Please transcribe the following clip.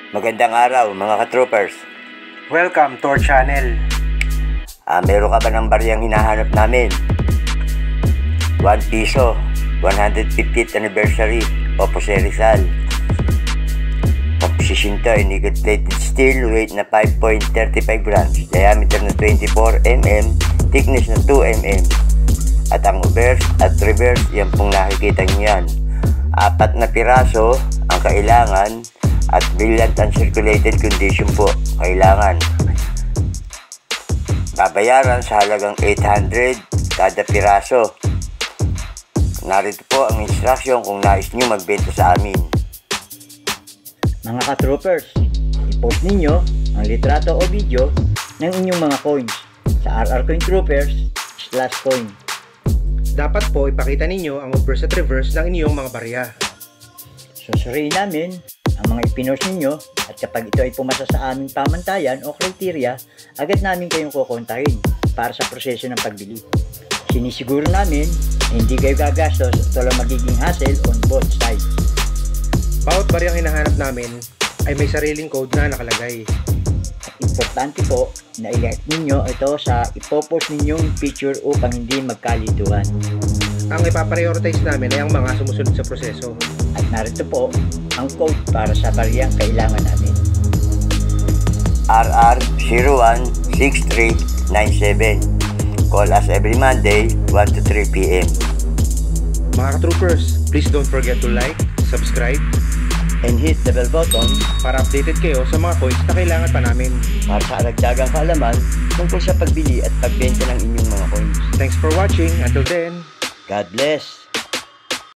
Magandang araw mga ka-troopers. Welcome to our channel. Meron ka ba ng bariyang hinahanap namin? 1 piso, 150th anniversary, Oppo Rizal. Composition to ay nickel-plated steel, weight na 5.35 grams, diameter na 24 mm, thickness na 2 mm. At ang obverse at reverse, yan pong nakikita nyo yan. 4 na piraso ang kailangan at brilliant uncirculated condition po kailangan. Babayaran sa halagang 800 kada piraso. Narito po ang instruction kung nais nyo magbenta sa amin. Mga ka-troopers, i-post ninyo ang litrato o video ng inyong mga coins sa rrcointroopers/coin. Dapat po ipakita ninyo ang obverse at reverse ng inyong mga barya. Susuriin namin ang mga ipinost ninyo at kapag ito ay pumasa sa aming pamantayan o criteria, agad namin kayong kukontahin para sa proseso ng pagbili. Sinisiguro namin na hindi kayo gagastos at walang magiging hassle on both sides. Bawat baryang hinahanap namin ay may sariling code na nakalagay. Importante po na i-like ninyo ito sa ipopost ninyong picture upang hindi magkalituhan. Ang ipaprioritize namin ay ang mga sumusunod sa proseso. At narito po ang code para sa bariyang kailangan namin. RR016397. Call us every Monday 1 to 3 p.m. Mga ka-troopers, please don't forget to like, subscribe, And hit the bell button para updated kayo sa mga coins na kailangan pa namin. para sa aragdagang kaalaman tungkol sa pagbili at pagbenta ng inyong mga coins. Thanks for watching. Until then, God bless!